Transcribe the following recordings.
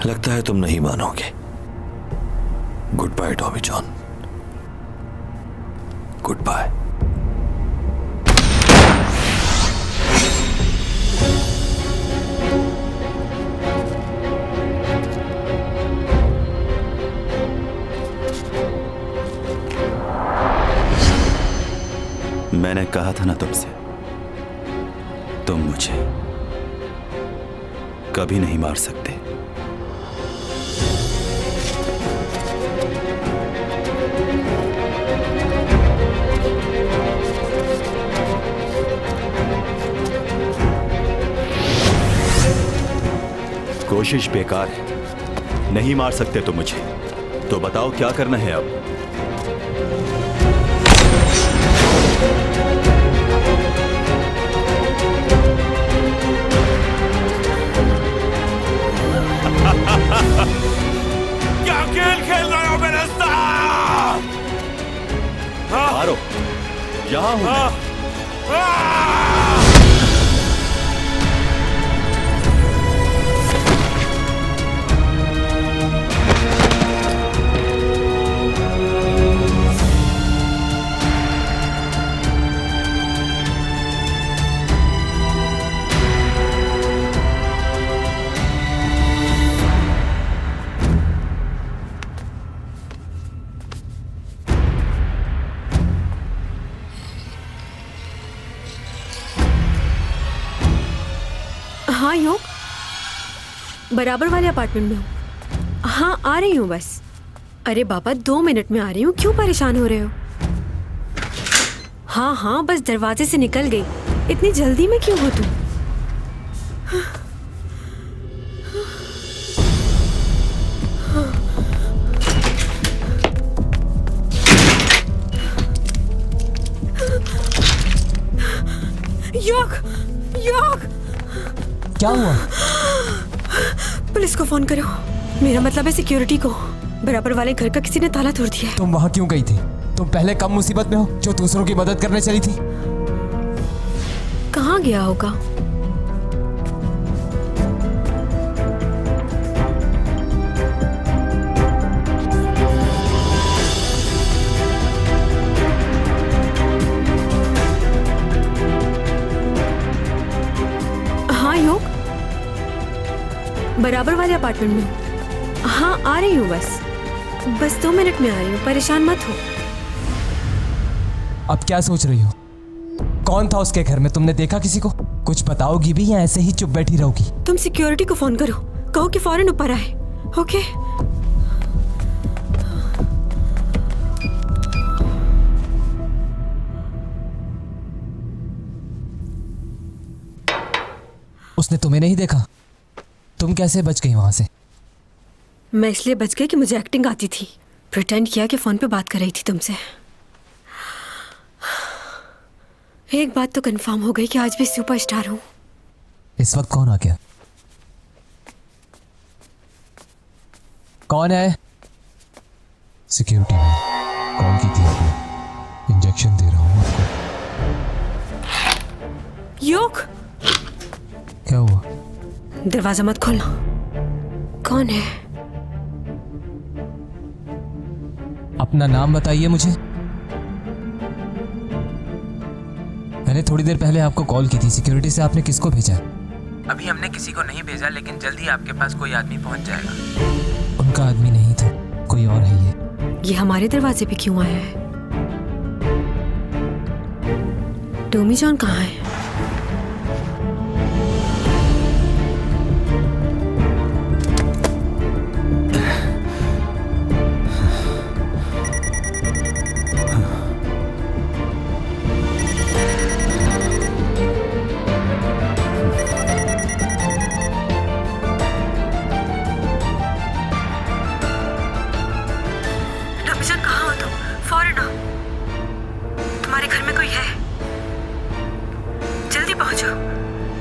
लगता है तुम नहीं मानोगे। Goodbye Tommy John, goodbye. मैंने कहा था ना तुमसे, तुम मुझे कभी नहीं मार सकते। कोशिश बेकार है, नहीं मार सकते तुम मुझे। तो बताओ क्या करना है अब? क्या खेल खेल रहे हो मेरे साथ? मारो, यहां हूं मैं। हाँ योग, बराबर वाले अपार्टमेंट में हूँ। हाँ आ रही हूँ बस। अरे बाबा 2 मिनट में आ रही हूँ, क्यों परेशान हो रहे हो? हाँ हाँ बस दरवाजे से निकल गई, इतनी जल्दी में क्यों हो तुम? योग, योग क्या हुआ? पुलिस को फोन करो। मेरा मतलब है सिक्योरिटी को। बराबर वाले घर का किसी ने ताला तोड़ दिया है। तुम वहां क्यों गई थी? तुम पहले कम मुसीबत में हो जो दूसरों की मदद करने चली थी। कहाँ गया होगा? हाँ योग, बराबर वाले अपार्टमेंट में हूँ। हाँ आ रही हूँ बस 2 मिनट में आ रही हूँ, परेशान मत हो। अब क्या सोच रही हो? कौन था उसके घर में? तुमने देखा किसी को? कुछ बताओगी भी या ऐसे ही चुप बैठी रहोगी? तुम सिक्योरिटी को फोन करो, कहो कि फौरन ऊपर आए। ओके? उसने तुम्हें नहीं देखा? तुम कैसे बच गई वहां से? मैं इसलिए बच गई कि मुझे एक्टिंग आती थी। प्रिटेंड किया कि फोन पे बात कर रही थी तुमसे। एक बात तो कंफर्म हो गई कि आज भी सुपरस्टार हूँ। इस वक्त कौन आ गया? कौन है? सिक्योरिटी में कॉल की थी आपने। इंजेक्शन दे रहा हूँ आपको। योग, क्या हुआ? दरवाजा मत खोलना। कौन है? अपना नाम बताइए मुझे। मैंने थोड़ी देर पहले आपको कॉल की थी। सिक्योरिटी से आपने किसको भेजा है? अभी हमने किसी को नहीं भेजा, लेकिन जल्द ही आपके पास कोई आदमी पहुंच जाएगा। उनका आदमी नहीं था, कोई और है ये। हमारे दरवाजे पे क्यों आया है? टॉमी जॉन कहाँ है?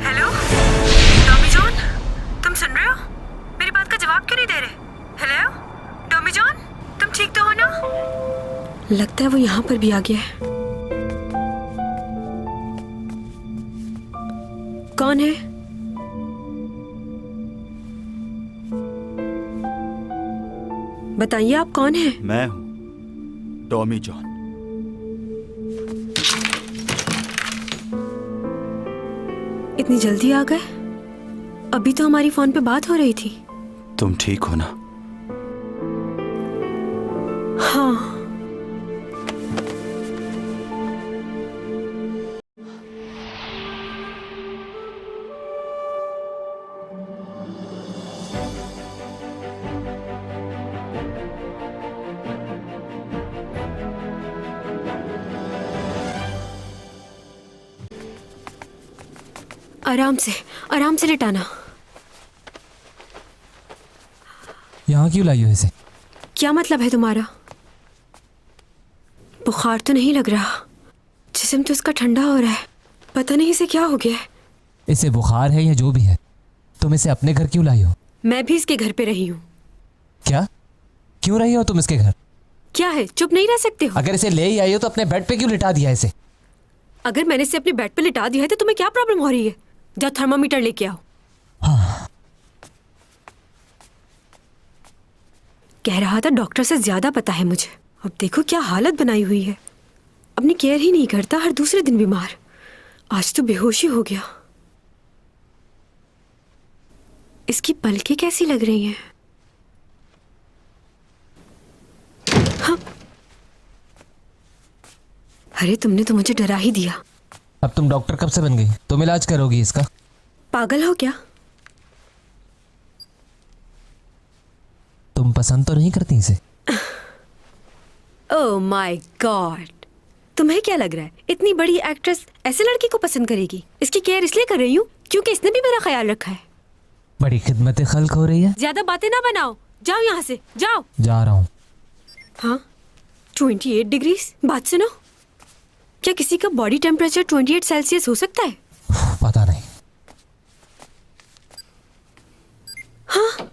हेलो टॉमी जॉन, तुम सुन रहे हो? मेरी बात का जवाब क्यों नहीं दे रहे? हेलो टॉमी जॉन, तुम ठीक तो हो ना? लगता है वो यहाँ पर भी आ गया है। कौन है? बताइए आप कौन हैं? मैं हूं टॉमी जॉन। इतनी जल्दी आ गए? अभी तो हमारी फोन पे बात हो रही थी। तुम ठीक हो ना? हाँ। आराम से लेटाना। यहाँ क्यों लाई हो इसे? क्या मतलब है तुम्हारा? बुखार तो नहीं लग रहा, जिस्म तो इसका ठंडा हो रहा है। पता नहीं इसे क्या हो गया है। इसे बुखार है या जो भी है, तुम इसे अपने घर क्यों लाई हो? मैं भी इसके घर पे रही हूँ। क्या? क्यों रही हो तुम इसके घर? क्या है, चुप नहीं रह सकते हो? अगर इसे ले ही आई हो तो अपने बेड पे क्यों लिटा दिया इसे? अगर मैंने इसे अपने बेड पे लिटा दिया है तो तुम्हें क्या प्रॉब्लम हो रही है? जाओ थर्मामीटर लेके आओ। हाँ। कह रहा था डॉक्टर से ज्यादा पता है मुझे। अब देखो क्या हालत बनाई हुई है। अपनी केयर ही नहीं करता, हर दूसरे दिन बीमार। आज तो बेहोशी हो गया। इसकी पलकें कैसी लग रही हैं? हाँ। अरे तुमने तो मुझे डरा ही दिया। अब तुम डॉक्टर कब से बन गई? तुम इलाज करोगी इसका? पागल हो क्या? तुम पसंद तो नहीं करती इसे? ओह माय गॉड, तुम्हें क्या लग रहा है इतनी बड़ी एक्ट्रेस ऐसे लड़की को पसंद करेगी? इसकी केयर इसलिए कर रही हूँ क्योंकि इसने भी मेरा ख्याल रखा है। बड़ी खिदमत खल्क हो रही है। ज्यादा बातें ना बनाओ, जाओ यहाँ से, जाओ। जा रहा हूँ। हाँ, 28 डिग्रीज? बात सुनो, क्या किसी का बॉडी टेम्परेचर 28 सेल्सियस हो सकता है? पता नहीं। हाँ,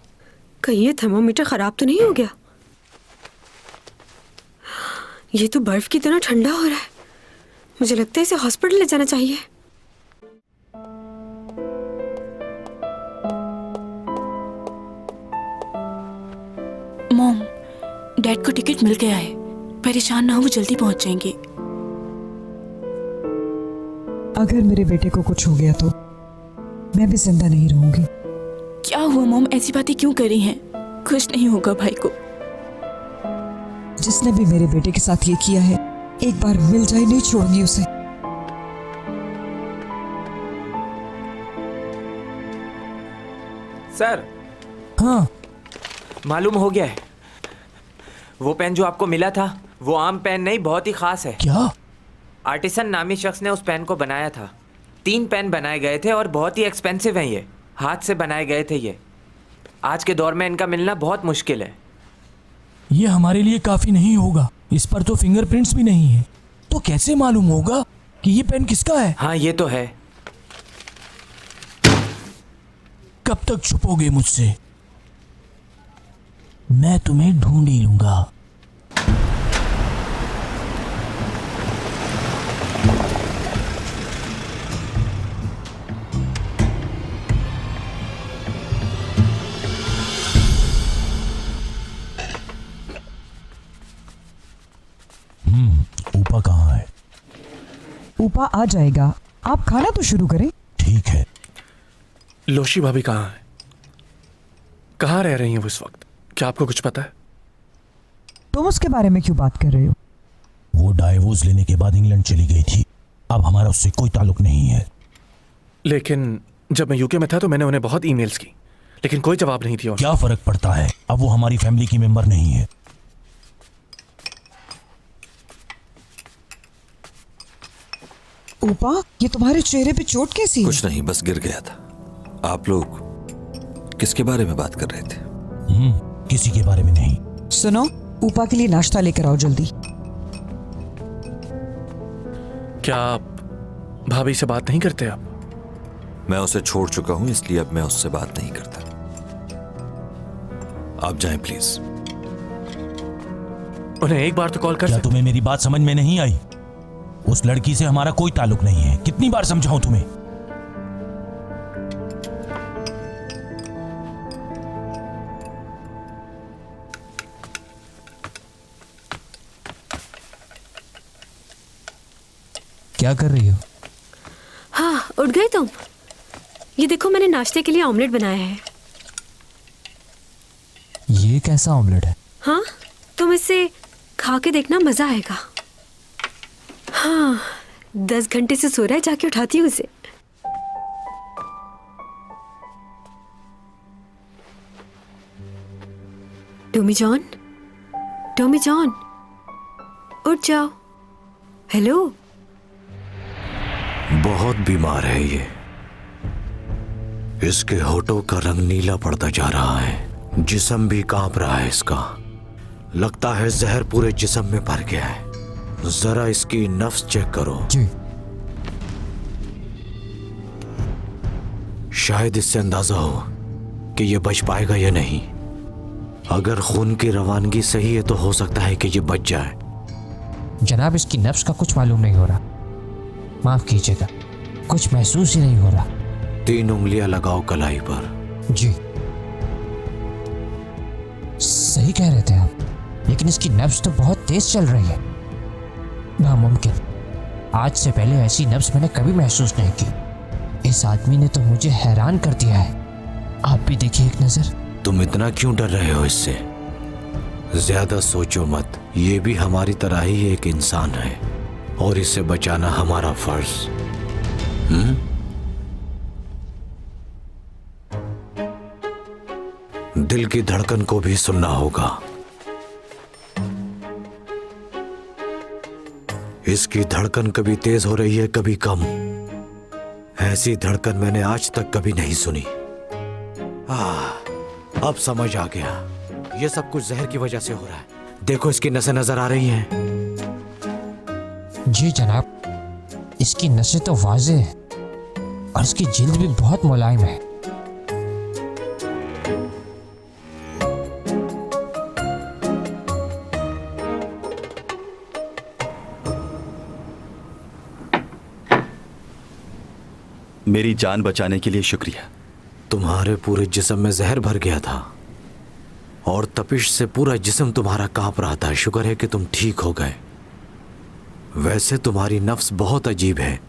कहीं ये थर्मामीटर खराब तो नहीं हो गया? ये तो बर्फ की तरह ठंडा हो रहा है। मुझे लगता है इसे हॉस्पिटल ले जाना चाहिए। मॉम, डैड को टिकट मिल गया है। परेशान ना हो, वो जल्दी पहुंच जाएंगे। अगर मेरे बेटे को कुछ हो गया तो मैं भी जिंदा नहीं रहूंगी। क्या हुआ मॉम, ऐसी बातें क्यों कर रही हैं? कुछ नहीं होगा भाई को। जिसने भी मेरे बेटे के साथ ये किया है, एक बार मिल जाए नहीं छोड़ूंगी उसे। सर, हाँ। मालूम हो गया है, वो पेन जो आपको मिला था वो आम पेन नहीं, बहुत ही खास है। क्या? आर्टिसन नामी शख्स ने उस पेन को बनाया था। 3 पेन बनाए गए थे और बहुत ही एक्सपेंसिव हैं। ये हाथ से बनाए गए थे। ये आज के दौर में इनका मिलना बहुत मुश्किल है। ये हमारे लिए काफी नहीं होगा। इस पर तो फिंगरप्रिंट्स भी नहीं है, तो कैसे मालूम होगा कि ये पेन किसका है? हाँ, ये तो है। कब तक छुपोगे मुझसे? मैं तुम्हें ढूंढ ही लूंगा। ऊपा कहाँ है? ऊपा आ जाएगा, आप खाना तो शुरू करें। ठीक है। लोशी भाभी कहाँ है? कहाँ रह रही हैं वो इस वक्त? क्या आपको कुछ पता है? तुम उसके बारे में क्यों बात कर रहे हो? वो डाइवोर्स लेने के बाद इंग्लैंड चली गई थी। अब हमारा उससे कोई ताल्लुक नहीं है। लेकिन जब मैं यूके में था तो मैंने उन्हें बहुत ईमेल्स की, लेकिन कोई जवाब नहीं दिया। क्या फर्क पड़ता है? अब वो हमारी फैमिली की मेंबर नहीं है। ऊपा, ये तुम्हारे चेहरे पे चोट कैसी है? कुछ नहीं, बस गिर गया था। आप लोग किसके बारे में बात कर रहे थे? किसी के बारे में नहीं। सुनो, ऊपा के लिए नाश्ता लेकर आओ जल्दी। क्या आप भाभी से बात नहीं करते? आप? मैं उसे छोड़ चुका हूं, इसलिए अब मैं उससे बात नहीं करता। आप जाएं प्लीज। उन्हें एक बार तो कॉल कर क्या सकते? तुम्हें मेरी बात समझ में नहीं आई? उस लड़की से हमारा कोई ताल्लुक नहीं है। कितनी बार समझाऊं तुम्हें? क्या कर रही हो? हाँ, उठ गए तुम? ये देखो, मैंने नाश्ते के लिए ऑमलेट बनाया है। ये कैसा ऑमलेट है? हाँ, तुम इसे खा के देखना, मजा आएगा। हाँ, 10 घंटे से सो रहा है, जाके उठाती हूँ इसे। टॉमी जॉन, टॉमी जॉन, उठ जाओ। हेलो। बहुत बीमार है ये। इसके होठों का रंग नीला पड़ता जा रहा है, जिस्म भी कांप रहा है इसका। लगता है जहर पूरे जिस्म में भर गया है। जरा इसकी नफ्स चेक करो। जी। शायद इससे अंदाजा हो कि ये बच पाएगा या नहीं। अगर खून की रवानगी सही है तो हो सकता है कि ये बच जाए। जनाब, इसकी नफ्स का कुछ मालूम नहीं हो रहा। माफ कीजिएगा, कुछ महसूस ही नहीं हो रहा। 3 उंगलियां लगाओ कलाई पर। जी, सही कह रहे थे आप, लेकिन इसकी नब्ज तो बहुत तेज चल रही है। नामुमकिन, आज से पहले ऐसी नब्ज मैंने कभी महसूस नहीं की। इस आदमी ने तो मुझे हैरान कर दिया है। आप भी देखिए एक नजर। तुम इतना क्यों डर रहे हो इससे? ज्यादा सोचो मत। ये भी हमारी तरह ही एक इंसान है और इसे बचाना हमारा फर्ज। दिल की धड़कन को भी सुनना होगा। इसकी धड़कन कभी तेज हो रही है, कभी कम। ऐसी धड़कन मैंने आज तक कभी नहीं सुनी। अब समझ आ गया, ये सब कुछ जहर की वजह से हो रहा है। देखो, इसकी नसें नजर आ रही हैं। जी जनाब, इसकी नसें तो वाज़े है और इसकी जिल्द भी बहुत मुलायम है। मेरी जान बचाने के लिए शुक्रिया। तुम्हारे पूरे जिस्म में जहर भर गया था और तपिश से पूरा जिस्म तुम्हारा कांप रहा था। शुक्र है कि तुम ठीक हो गए। वैसे तुम्हारी नफ्स बहुत अजीब है,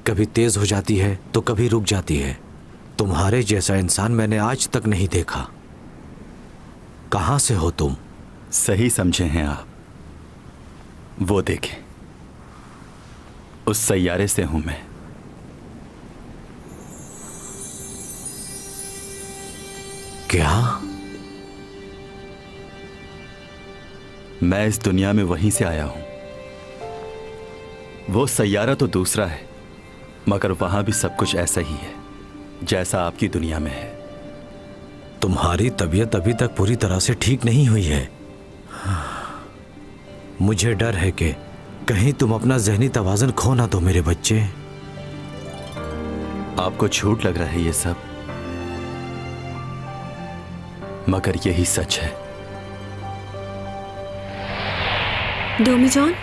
कभी तेज हो जाती है तो कभी रुक जाती है। तुम्हारे जैसा इंसान मैंने आज तक नहीं देखा। कहां से हो तुम? सही समझे हैं आप। वो देखें, उस सैयारे से हूं मैं। क्या? मैं इस दुनिया में वहीं से आया हूं। वो सैयारा तो दूसरा है, मगर वहां भी सब कुछ ऐसा ही है जैसा आपकी दुनिया में है। तुम्हारी तबीयत अभी तक पूरी तरह से ठीक नहीं हुई है। मुझे डर है कि कहीं तुम अपना ज़हनी तवाज़ुन खो ना दो मेरे बच्चे। आपको झूठ लग रहा है ये सब, मगर यही सच है। टॉमी जॉन,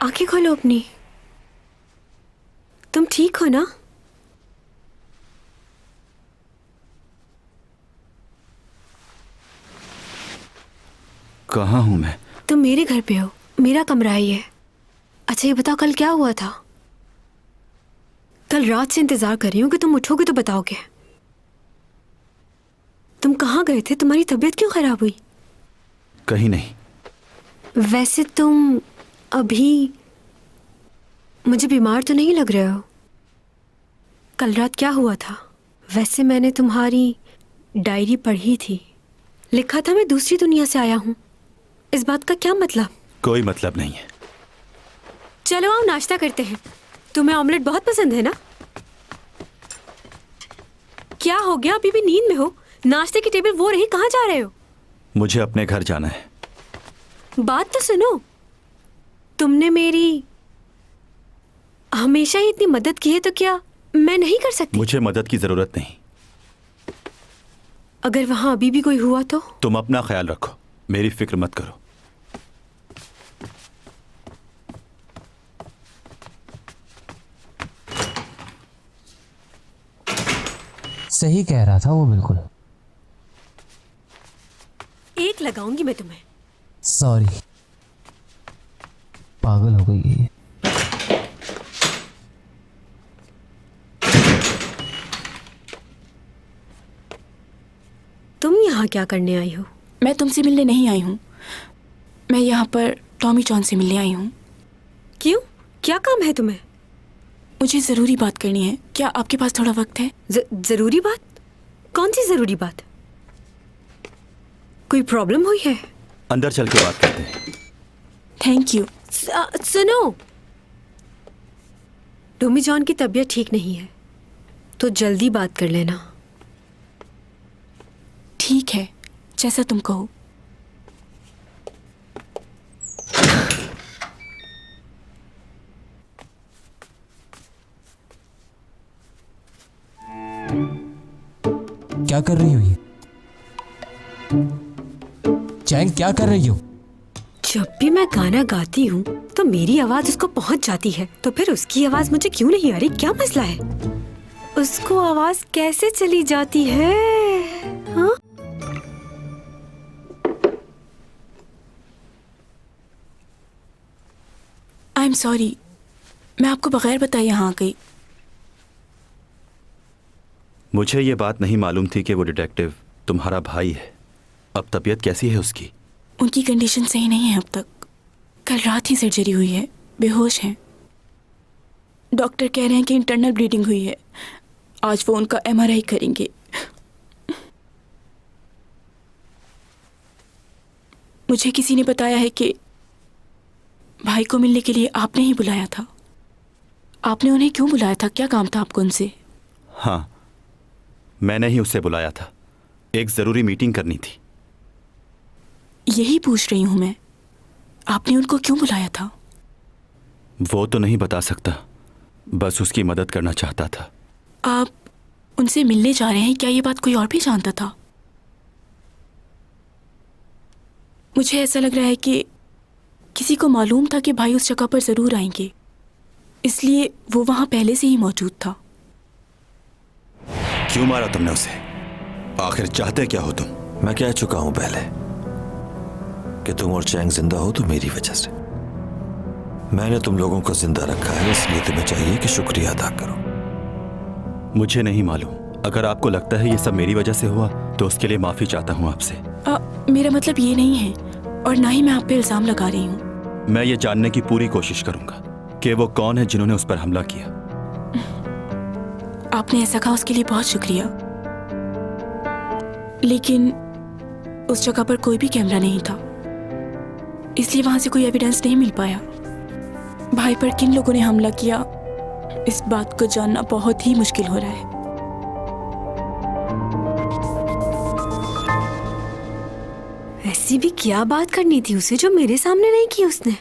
आंखें खोलो अपनी। तुम ठीक हो ना? कहाँ हूं मैं? तुम मेरे घर पे हो, मेरा कमरा है ये। अच्छा ये बताओ, कल क्या हुआ था? कल रात से इंतजार कर रही हूँ कि तुम उठोगे तो बताओगे। तुम कहाँ गए थे? तुम्हारी तबीयत क्यों खराब हुई? कहीं नहीं। वैसे तुम अभी मुझे बीमार तो नहीं लग रहे हो। कल रात क्या हुआ था? वैसे मैंने तुम्हारी डायरी पढ़ी थी, लिखा था मैं दूसरी दुनिया से आया हूँ। इस बात का क्या मतलब? कोई मतलब नहीं है। चलो आओ नाश्ता करते हैं। तुम्हें ऑमलेट बहुत पसंद है ना? क्या हो गया, अभी भी नींद में हो? नाश्ते की टेबल वो रही, कहाँ जा रहे हो? मुझे अपने घर जाना है। बात तो सुनो। तुमने मेरी हमेशा ही इतनी मदद की है, तो क्या मैं नहीं कर सकती? मुझे मदद की जरूरत नहीं। अगर वहां अभी भी कोई हुआ तो? तुम अपना ख्याल रखो, मेरी फिक्र मत करो। सही कह रहा था वो, बिल्कुल। एक लगाऊंगी मैं तुम्हें। सॉरी, पागल हो गई है ये। यहाँ क्या करने आई हो? मैं तुमसे मिलने नहीं आई हूँ। मैं यहाँ पर टॉमी जॉन से मिलने आई हूँ। क्यों? क्या काम है तुम्हें? मुझे ज़रूरी बात करनी है। क्या आपके पास थोड़ा वक्त है? जरूरी बात? कौन सी जरूरी बात? कोई प्रॉब्लम हुई है? अंदर चल के बात करते हैं। Thank you. सुनो, टॉमी जॉन की तबीयत ठीक नहीं है, तो जल्दी बात कर लेना। ठीक है, जैसा तुम कहो। क्या कर रही हो ये? चैंग, क्या कर रही हो? जब भी मैं गाना गाती हूँ तो मेरी आवाज उसको पहुंच जाती है, तो फिर उसकी आवाज मुझे क्यों नहीं आ रही? क्या मसला है? उसको आवाज कैसे चली जाती है? हाँ? आई एम सॉरी, मैं आपको बगैर बताए यहाँ आ गई। मुझे ये बात नहीं मालूम थी कि वो डिटेक्टिव तुम्हारा भाई है। अब तबीयत कैसी है उसकी? उनकी कंडीशन सही नहीं है अब तक। कल रात ही सर्जरी हुई है, बेहोश हैं। डॉक्टर कह रहे हैं कि इंटरनल ब्लीडिंग हुई है। आज वो उनका MRI करेंगे। मुझे किसी ने बताया है कि भाई को मिलने के लिए आपने ही बुलाया था। आपने उन्हें क्यों बुलाया था? क्या काम था आपको उनसे? हाँ, मैंने ही उसे बुलाया था। एक ज़रूरी मीटिंग करनी थी। यही पूछ रही हूँ मैं, आपने उनको क्यों बुलाया था? वो तो नहीं बता सकता, बस उसकी मदद करना चाहता था। आप उनसे मिलने जा रहे हैं, क्या ये बात कोई और भी जानता था? मुझे ऐसा लग रहा है कि किसी को मालूम था कि भाई उस जगह पर ज़रूर आएंगे, इसलिए वो वहाँ पहले से ही मौजूद था। क्यों मारा तुमने उसे? आखिर चाहते क्या हो तुम? मैं कह चुका हूं पहले कि तुम और चैंग जिंदा हो तो मेरी वजह से। मैंने तुम लोगों को जिंदा रखा है, इसलिए तुम्हें चाहिए कि शुक्रिया अदा करो। मुझे नहीं मालूम। अगर आपको लगता है ये सब मेरी वजह से हुआ तो उसके लिए माफी चाहता हूँ आपसे। मेरा मतलब ये नहीं है, और ना ही मैं आप पे इल्जाम लगा रही हूँ। मैं ये जानने की पूरी कोशिश करूंगा कि वो कौन है जिन्होंने उस पर हमला किया। आपने ऐसा कहा उसके लिए बहुत शुक्रिया, लेकिन उस जगह पर कोई भी कैमरा नहीं था, इसलिए वहां से कोई एविडेंस नहीं मिल पाया। भाई पर किन लोगों ने हमला किया, इस बात को जानना बहुत ही मुश्किल हो रहा है। ऐसी भी क्या बात करनी थी उसे जो मेरे सामने नहीं की उसने?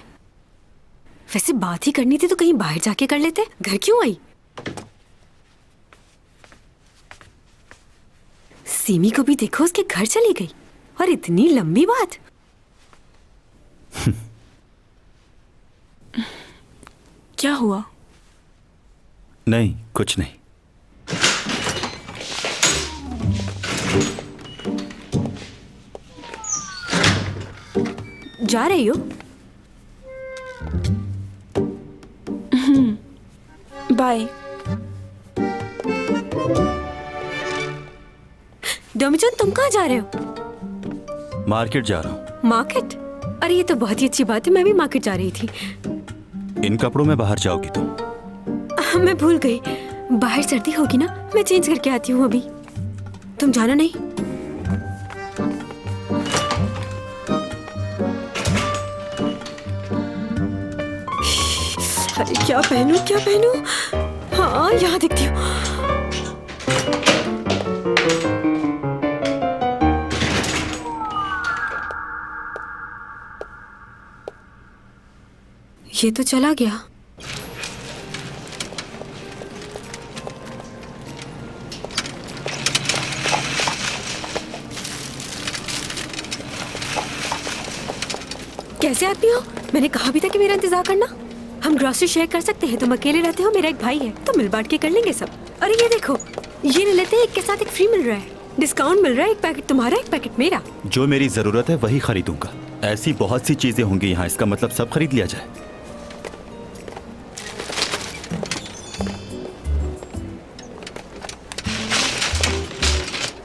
वैसे बात ही करनी थी तो कहीं बाहर जाके कर लेते। घर क्यों आई? सीमी को भी देखो, उसके घर चली गई, और इतनी लंबी बात। क्या हुआ? नहीं, कुछ नहीं। जा रही हो? बाय। डोमिजन, तुम कहाँ जा रहे हो? मार्केट जा रहा हूँ। मार्केट? अरे ये तो बहुत ही अच्छी बात है, मैं भी मार्केट जा रही थी। इन कपड़ों में बाहर जाओगी तुम? मैं भूल गई, बाहर सर्दी होगी ना, मैं चेंज करके आती हूँ अभी। तुम जाना नहीं? अरे क्या पहनूं, क्या पहनूं? हाँ, यहाँ दिखती हूँ। ये तो चला गया। कैसे आदमी हो? मैंने कहा भी था कि मेरा इंतजार करना। हम ग्रोसरी शेयर कर सकते हैं, तुम अकेले रहते हो, मेरा एक भाई है, तो मिल बांट के कर लेंगे सब। अरे ये देखो, ये ले लेते हैं, एक के साथ एक फ्री मिल रहा है, डिस्काउंट मिल रहा है, एक पैकेट तुम्हारा एक पैकेट मेरा। जो मेरी जरूरत है वही खरीदूंगा। ऐसी बहुत सी चीजें होंगी यहाँ, इसका मतलब सब खरीद लिया जाए।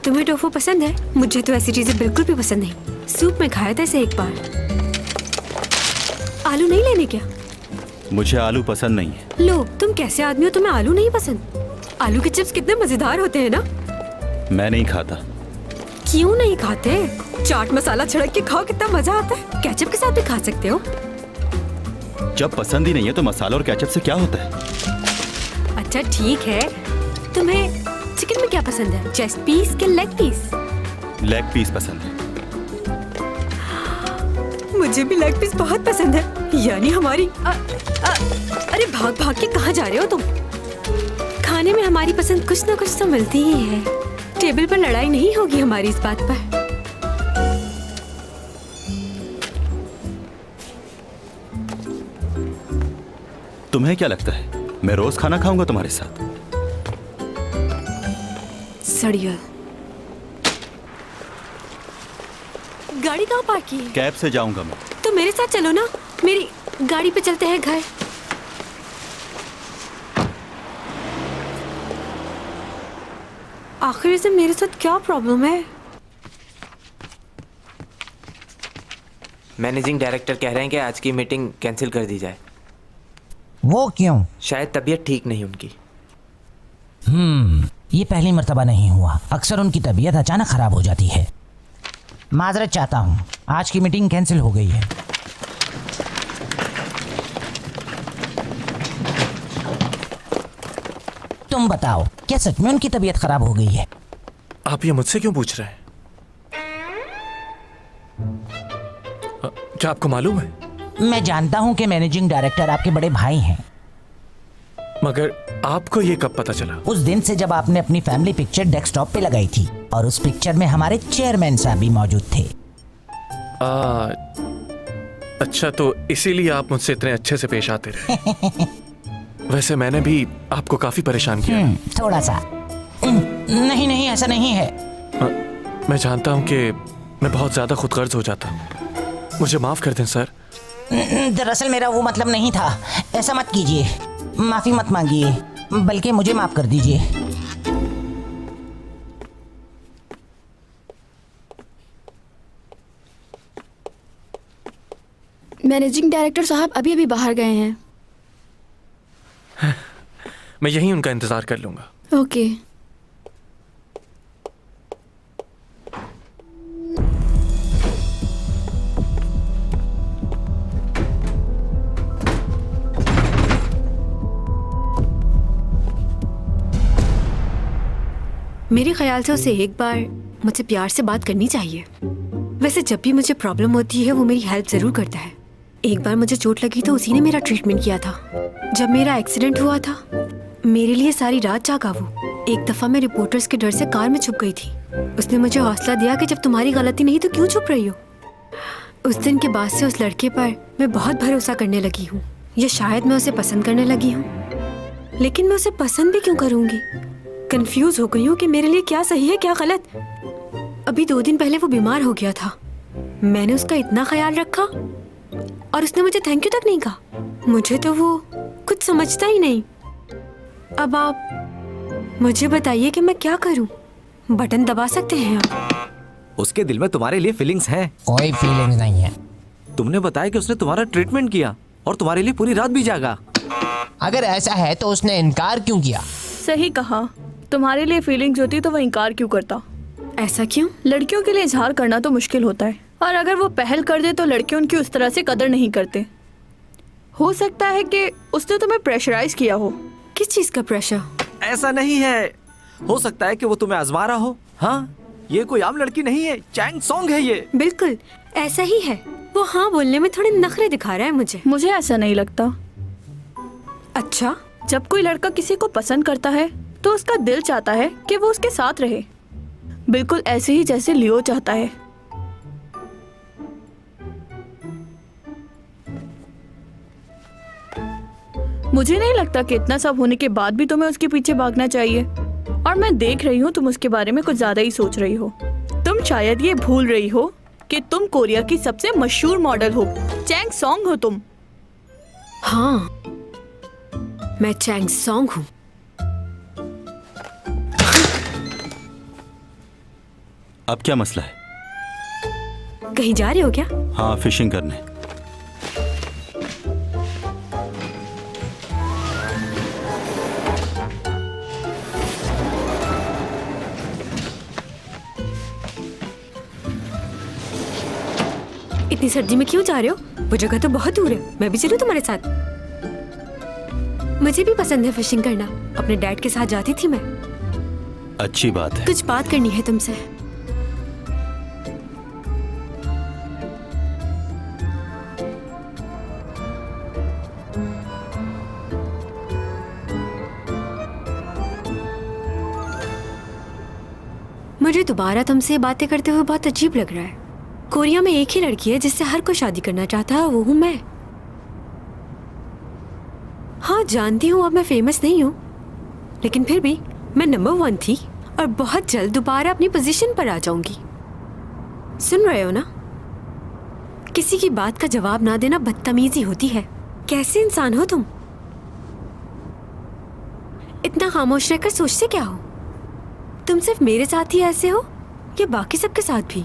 टोमेटो टोफू पसंद है, मुझे तो ऐसी चीजें बिल्कुल भी पसंद नहीं। सूप में खाया था इसे एक बार। आलू नहीं लेने क्या? मुझे आलू पसंद नहीं है। लो, तुम कैसे आदमी हो, तुम्हें आलू नहीं पसंद? आलू के चिप्स कितने मजेदार होते हैं ना। मैं नहीं खाता। क्यों नहीं खाते? चाट मसाला छिड़क के खाओ, कितना मजा आता है। केचप के साथ भी खा सकते हो। जब पसंद ही नहीं है तो मसाला और केचप से क्या होता है? अच्छा ठीक है, तुम्हें चिकन में क्या पसंद है, चेस्ट पीस के लेग पीस? लेग पीस पसंद है। मुझे भी लेग पीस बहुत पसंद है। यानी हमारी अरे भाग भाग के कहाँ जा रहे हो तुम? खाने में हमारी पसंद कुछ ना कुछ तो मिलती ही है। टेबल पर लड़ाई नहीं होगी हमारी इस बात पर। तुम्हें क्या लगता है मैं रोज खाना खाऊंगा तुम्हारे साथ? सड़िया। गाड़ी कहाँ पार्क की है? कैब से जाऊंगा मैं। तो मेरे साथ चलो ना, मेरी गाड़ी पे चलते हैं घर। आखिर से मेरे साथ क्या प्रॉब्लम है? मैनेजिंग डायरेक्टर कह रहे हैं कि आज की मीटिंग कैंसिल कर दी जाए। वो क्यों? शायद तबीयत ठीक नहीं उनकी। ये पहली मर्तबा नहीं हुआ। अक्सर उनकी तबीयत अचानक खराब हो जाती है। माजरत चाहता हूँ, आज की मीटिंग कैंसिल हो गई है। तुम बताओ, क्या सच में उनकी तबीयत खराब हो गई है? आप ये मुझसे क्यों पूछ रहे हैं? क्या आपको मालूम है? मैं जानता हूँ कि मैनेजिंग डायरेक्टर आपके बड़े भाई हैं, मगर आपको ये कब पता चला? उस दिन से जब आपने अपनी फैमिली पिक्चर डेस्कटॉप पे लगाई थी और उस पिक्चर में हमारे चेयरमैन साहब भी मौजूद थे। अच्छा, तो इसीलिए आप मुझसे इतने अच्छे से पेश आते रहे। वैसे मैंने भी आपको काफी परेशान किया। थोड़ा सा। नहीं नहीं, ऐसा नहीं है। मैं जानता हूँ कि मैं बहुत ज्यादा खुदगर्ज हो जाता हूँ, मुझे माफ कर दें सर। दरअसल मेरा वो मतलब नहीं था। ऐसा मत कीजिए, माफी मत मांगिए, बल्कि मुझे माफ कर दीजिए। मैनेजिंग डायरेक्टर साहब अभी अभी बाहर गए हैं। मैं यहीं उनका इंतजार कर लूंगा। ओके। मेरे ख्याल से उसे एक बार मुझसे प्यार से बात करनी चाहिए। वैसे जब भी मुझे प्रॉब्लम होती है वो मेरी हेल्प जरूर करता है। एक बार मुझे चोट लगी तो उसी ने मेरा ट्रीटमेंट किया था। जब मेरा एक्सीडेंट हुआ था मेरे लिए सारी रात जागा वो। एक दफा मैं रिपोर्टर्स के डर से कार में छुप गई थी। उसने मुझे हौसला दिया कि जब तुम्हारी गलती नहीं तो क्यों छुप रही हो। उस दिन के बाद से उस लड़के पर मैं बहुत भरोसा करने लगी हूँ, या शायद मैं उसे पसंद करने लगी हूँ। लेकिन मैं उसे पसंद भी क्यों करूँगी? कंफ्यूज हो गई हूँ कि मेरे लिए क्या सही है क्या गलत। अभी 2 दिन पहले वो बीमार हो गया था, मैंने उसका इतना ख्याल रखा और उसने मुझे थैंक यू तक नहीं कहा। मुझे तो वो कुछ समझता ही नहीं। अब आप मुझे बताइए कि मैं क्या करूं? बटन दबा सकते हैं आप? उसके दिल में तुम्हारे लिए फीलिंग्स हैं। कोई फीलिंग्स नहीं है। तुमने बताया कि उसने तुम्हारा ट्रीटमेंट किया और तुम्हारे लिए पूरी रात भी जागा। अगर ऐसा है तो उसने इनकार क्यों किया? सही कहा, तुम्हारे लिए फीलिंग्स होती तो वह इनकार क्यों करता? ऐसा क्यों? लड़कियों के लिए इजहार करना तो मुश्किल होता है, और अगर वो पहल कर दे तो लड़के उनकी उस तरह से कदर नहीं करते। हो सकता है कि उसने तुम्हें प्रेशराइज किया हो। किस चीज का प्रेशर? ऐसा नहीं है, हो सकता है कि वो तुम्हें आजमा रहा हो। हाँ, ये कोई आम लड़की नहीं है, चैंग सॉन्ग है ये। बिल्कुल ऐसा ही है। वो हाँ बोलने में थोड़े नखरे दिखा रहा है मुझे ऐसा नहीं लगता। अच्छा, जब कोई लड़का किसी को पसंद करता है तो उसका दिल चाहता है कि वो उसके साथ रहे, बिल्कुल ऐसे ही जैसे लियो चाहता है। मुझे नहीं लगता कि इतना सब होने के बाद भी तुम्हें उसके पीछे भागना चाहिए। और मैं देख रही हूँ तुम उसके बारे में कुछ ज्यादा ही सोच रही हो। तुम शायद ये भूल रही हो कि तुम कोरिया की सबसे मशहूर मॉडल हो, चैंग सॉन्ग हो तुम। हाँ, मैं चैंग सॉन्ग हूँ। अब क्या मसला है? कहीं जा रहे हो क्या? हाँ, फिशिंग करने। इतनी सर्दी में क्यों जा रहे हो? वो जगह तो बहुत दूर है। मैं भी चलूं तुम्हारे साथ? मुझे भी पसंद है फिशिंग करना। अपने डैड के साथ जाती थी मैं। अच्छी बात है। कुछ बात करनी है तुमसे। मुझे दोबारा तुमसे बातें करते हुए बहुत अजीब लग रहा है। कोरिया में एक ही लड़की है जिससे हर कोई शादी करना चाहता है, वो हूं मैं। हाँ जानती हूँ अब मैं फेमस नहीं हूँ, लेकिन फिर भी मैं नंबर 1 थी और बहुत जल्द दोबारा अपनी पोजीशन पर आ जाऊंगी। सुन रहे हो ना? किसी की बात का जवाब ना देना बदतमीजी होती है। कैसे इंसान हो तुम? इतना खामोश रहकर सोचते क्या हो? तुम सिर्फ मेरे साथ ही ऐसे हो या बाकी सबके साथ भी?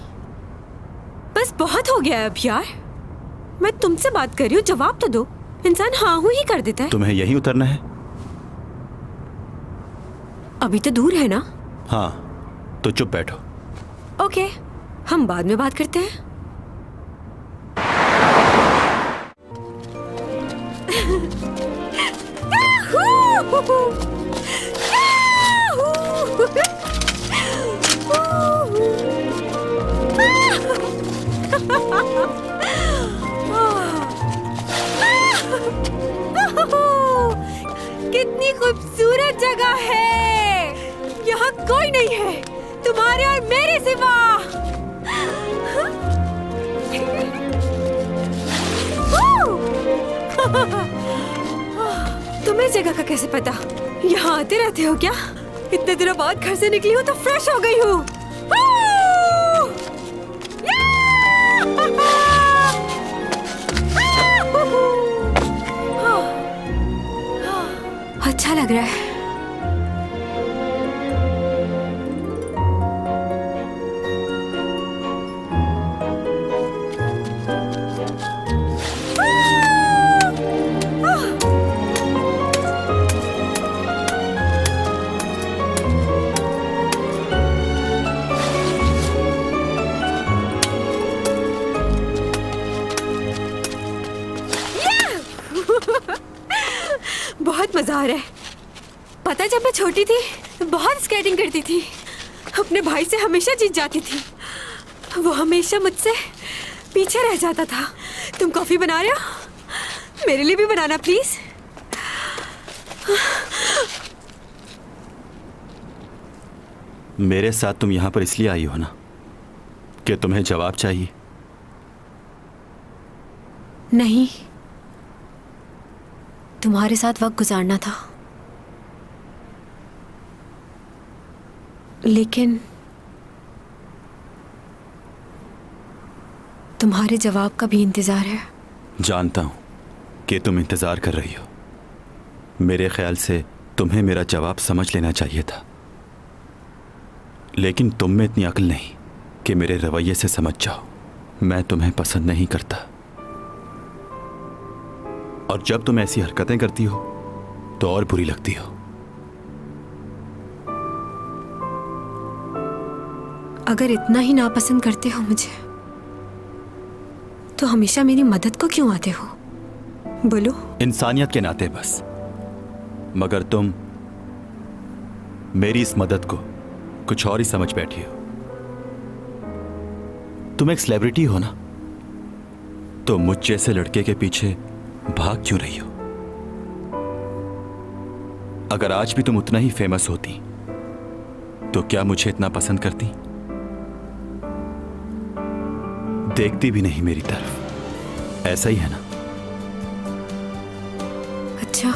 बस बहुत हो गया है अब यार। मैं तुमसे बात कर रही हूँ, जवाब तो दो। इंसान हाँ हूँ ही कर देता है। तुम्हें यहीं उतरना है? अभी तो दूर है ना? हाँ, तो चुप बैठो। ओके, हम बाद में बात करते हैं। कितनी खूबसूरत जगह है। यहाँ कोई नहीं है तुम्हारे और मेरे सिवा। तुम्हें जगह का कैसे पता? यहाँ आते रहते हो क्या? इतने दिनों बाद घर से निकली हूँ तो फ्रेश हो गई हूँ। अच्छा लग रहा है। बहुत मजा आ रहा है। पता है जब मैं छोटी थी बहुत स्केटिंग करती थी। अपने भाई से हमेशा जीत जाती थी। वो हमेशा मुझसे पीछे रह जाता था। तुम कॉफी बना रहे हो? मेरे लिए भी बनाना प्लीज। मेरे साथ तुम यहाँ पर इसलिए आई हो ना कि तुम्हें जवाब चाहिए? नहीं, तुम्हारे साथ वक्त गुजारना था। लेकिन तुम्हारे जवाब का भी इंतजार है। जानता हूं कि तुम इंतजार कर रही हो। मेरे ख्याल से तुम्हें मेरा जवाब समझ लेना चाहिए था, लेकिन तुम में इतनी अक्ल नहीं कि मेरे रवैये से समझ जाओ। मैं तुम्हें पसंद नहीं करता, और जब तुम ऐसी हरकतें करती हो तो और बुरी लगती हो। अगर इतना ही नापसंद करते हो मुझे तो हमेशा मेरी मदद को क्यों आते हो? बोलो। इंसानियत के नाते बस। मगर तुम मेरी इस मदद को कुछ और ही समझ बैठी हो। तुम एक सेलिब्रिटी हो ना, तो मुझ जैसे लड़के के पीछे भाग क्यों रही हो? अगर आज भी तुम उतना ही फेमस होती तो क्या मुझे इतना पसंद करती? देखती भी नहीं मेरी तरफ। ऐसा ही है ना? अच्छा,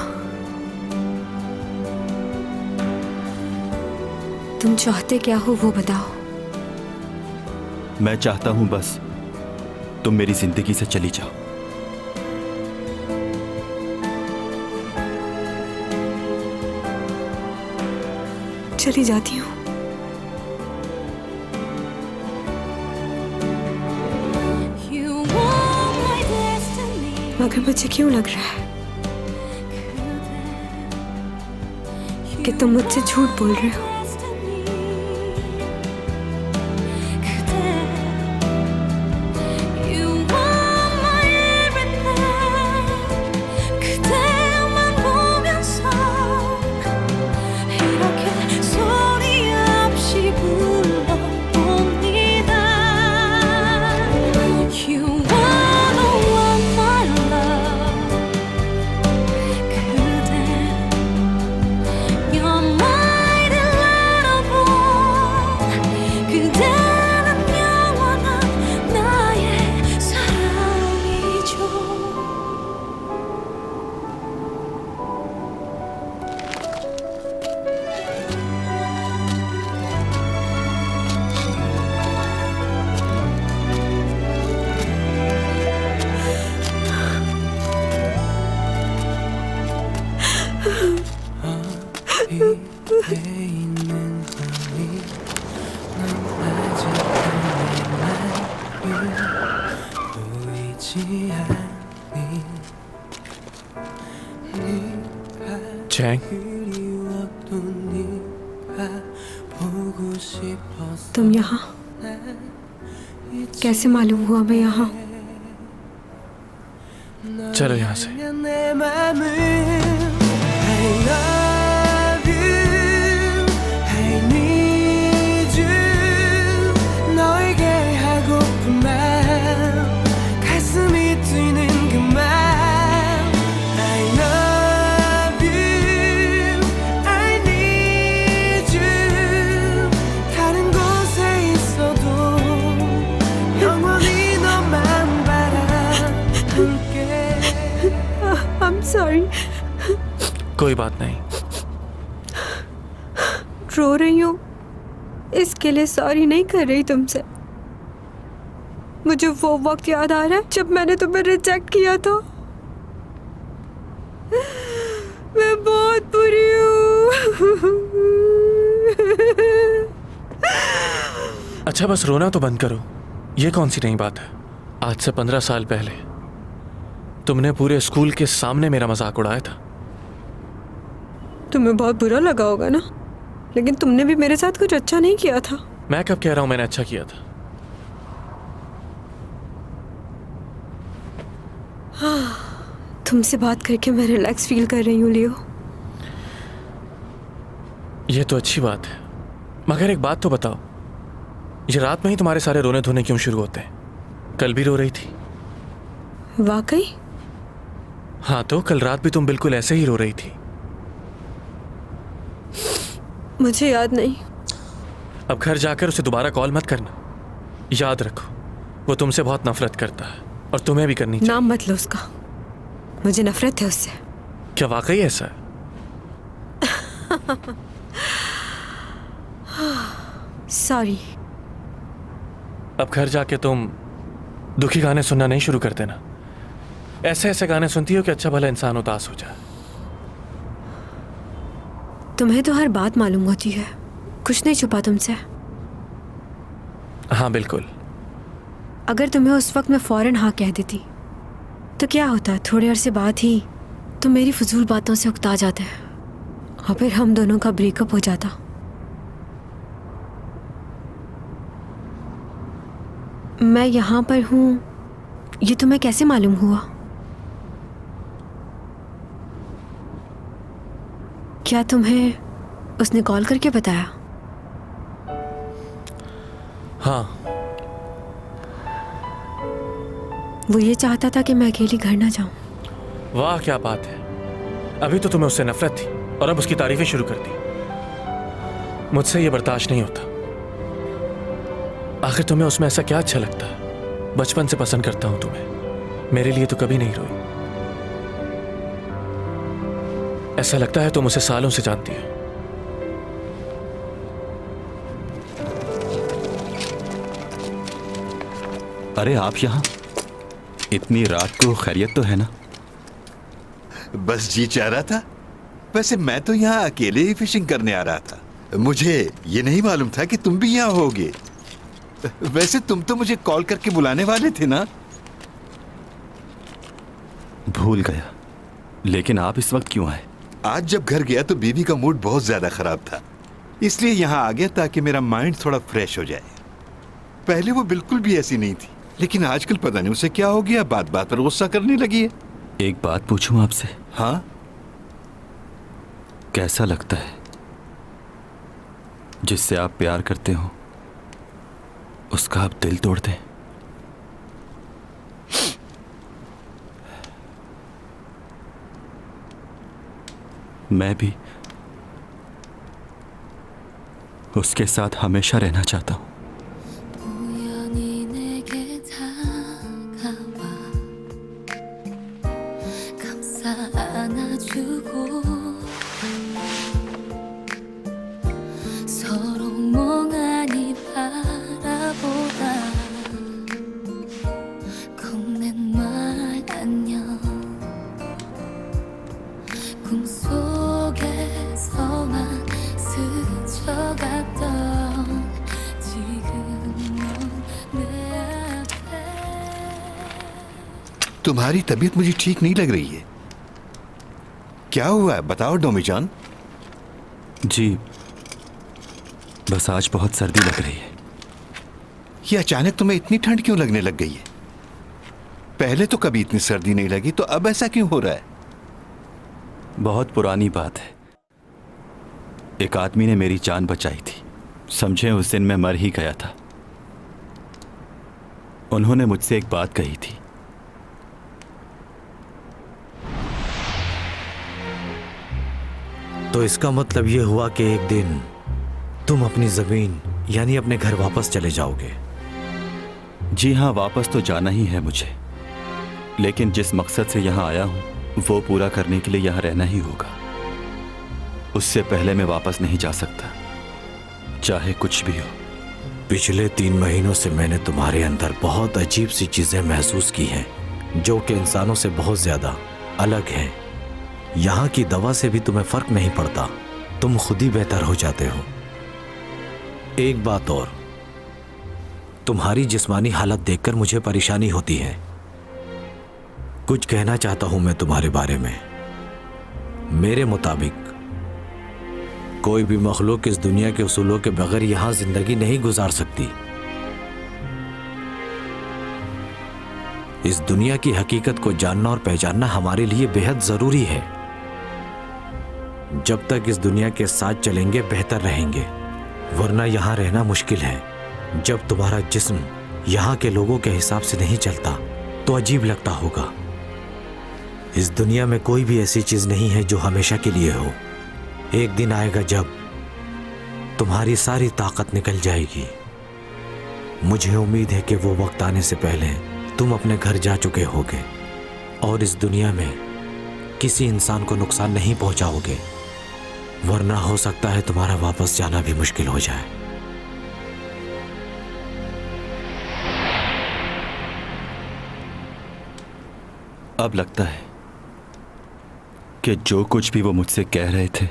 तुम चाहते क्या हो वो बताओ। मैं चाहता हूं बस तुम मेरी जिंदगी से चली जाओ। चली जाती हूँ, मगर मुझे क्यों लग रहा है कि तुम मुझसे झूठ बोल रहे हो। चैंग, तुम यहाँ कैसे मालूम हुआ मैं यहाँ? चलो यहाँ से। सॉरी। कोई बात नहीं। रो रही हूँ इसके लिए सॉरी नहीं कर रही तुमसे। मुझे वो वक्त याद आ रहा है जब मैंने तुम्हें रिजेक्ट किया था। मैं बहुत बुरी हूँ। अच्छा बस रोना तो बंद करो। ये कौन सी नई बात है? आज से 15 साल पहले तुमने पूरे स्कूल के सामने मेरा मजाक उड़ाया था। तुम्हें बहुत बुरा लगा होगा ना, लेकिन तुमने भी मेरे साथ कुछ अच्छा नहीं किया था। मैं कब कह रहा हूं मैंने अच्छा किया था? तुमसे बात करके मैं रिलैक्स फील कर रही हूँ लियो। ये तो अच्छी बात है, मगर एक बात तो बताओ, ये रात में ही तुम्हारे सारे रोने धोने क्यों शुरू होते हैं? कल भी रो रही थी। वाकई? हाँ तो कल रात भी तुम बिल्कुल ऐसे ही रो रही थी। मुझे याद नहीं। अब घर जाकर उसे दोबारा कॉल मत करना। याद रखो वो तुमसे बहुत नफरत करता है और तुम्हें भी करनी चाहिए। नाम मत लो उसका, मुझे नफरत है उससे। क्या वाकई ऐसा है? सॉरी। अब घर जाके तुम दुखी गाने सुनना नहीं शुरू कर देना। ऐसे ऐसे गाने सुनती हो कि अच्छा भला इंसान उदास हो जाए। तुम्हें तो हर बात मालूम होती है, कुछ नहीं छुपा तुमसे। हाँ बिल्कुल। अगर तुम्हें उस वक्त मैं फौरन हाँ कह देती तो क्या होता? थोड़े अरसे बाद ही तुम मेरी फजूल बातों से उकता जाते और फिर हम दोनों का ब्रेकअप हो जाता। मैं यहाँ पर हूँ ये तुम्हें कैसे मालूम हुआ? क्या तुम्हें उसने कॉल करके बताया? हाँ। वो ये चाहता था कि मैं अकेली घर ना जाऊं। वाह क्या बात है। अभी तो तुम्हें उससे नफरत थी और अब उसकी तारीफें शुरू कर दी। मुझसे ये बर्दाश्त नहीं होता। आखिर तुम्हें उसमें ऐसा क्या अच्छा लगता है? बचपन से पसंद करता हूं तुम्हें, मेरे लिए तो कभी नहीं रोई। ऐसा लगता है तुम उसे सालों से जानती हो। अरे आप यहाँ इतनी रात को? खैरियत तो है ना? बस जी चाह रहा था। वैसे मैं तो यहाँ अकेले ही फिशिंग करने आ रहा था। मुझे ये नहीं मालूम था कि तुम भी यहाँ होगे। वैसे तुम तो मुझे कॉल करके बुलाने वाले थे ना? भूल गया, लेकिन आप इस वक्त क्यों आए? आज जब घर गया तो बीवी का मूड बहुत ज्यादा खराब था, इसलिए यहाँ आ गया ताकि मेरा माइंड थोड़ा फ्रेश हो जाए। पहले वो बिल्कुल भी ऐसी नहीं थी, लेकिन आजकल पता नहीं उसे क्या हो गया, बात बात पर गुस्सा करने लगी है। एक बात पूछूं आपसे? हाँ? कैसा लगता है जिससे आप प्यार करते हो उसका आप दिल तोड़ दें? मैं भी उसके साथ हमेशा रहना चाहता हूं। तुम्हारी तबीयत मुझे ठीक नहीं लग रही है। क्या हुआ है बताओ डोमीजान। जी, बस आज बहुत सर्दी लग रही है। ये अचानक तुम्हें इतनी ठंड क्यों लगने लग गई है? पहले तो कभी इतनी सर्दी नहीं लगी, तो अब ऐसा क्यों हो रहा है? बहुत पुरानी बात है। एक आदमी ने मेरी जान बचाई थी। समझे उस दिन मैं मर ही गया था। उन्होंने मुझसे एक बात कही थी। तो इसका मतलब यह हुआ कि एक दिन तुम अपनी जमीन यानी अपने घर वापस चले जाओगे? जी हाँ, वापस तो जाना ही है मुझे, लेकिन जिस मकसद से यहाँ आया हूँ वो पूरा करने के लिए यहाँ रहना ही होगा। उससे पहले मैं वापस नहीं जा सकता, चाहे कुछ भी हो। पिछले 3 महीनों से मैंने तुम्हारे अंदर बहुत अजीब सी चीजें महसूस की हैं, जो कि इंसानों से बहुत ज्यादा अलग हैं। यहाँ की दवा से भी तुम्हें फर्क नहीं पड़ता, तुम खुद ही बेहतर हो जाते हो। एक बात और, तुम्हारी जिस्मानी हालत देखकर मुझे परेशानी होती है। कुछ कहना चाहता हूं मैं तुम्हारे बारे में। मेरे मुताबिक कोई भी मखलूक इस दुनिया के उसूलों के बगैर यहां जिंदगी नहीं गुजार सकती। इस दुनिया की हकीकत को जानना और पहचानना हमारे लिए बेहद जरूरी है। जब तक इस दुनिया के साथ चलेंगे बेहतर रहेंगे, वरना यहां रहना मुश्किल है। जब तुम्हारा जिस्म यहां के लोगों के हिसाब से नहीं चलता तो अजीब लगता होगा। इस दुनिया में कोई भी ऐसी चीज नहीं है जो हमेशा के लिए हो। एक दिन आएगा जब तुम्हारी सारी ताकत निकल जाएगी। मुझे उम्मीद है कि वो वक्त आने से पहले तुम अपने घर जा चुके होगे और इस दुनिया में किसी इंसान को नुकसान नहीं पहुंचाओगे, वरना हो सकता है तुम्हारा वापस जाना भी मुश्किल हो जाए। अब लगता है कि जो कुछ भी वो मुझसे कह रहे थे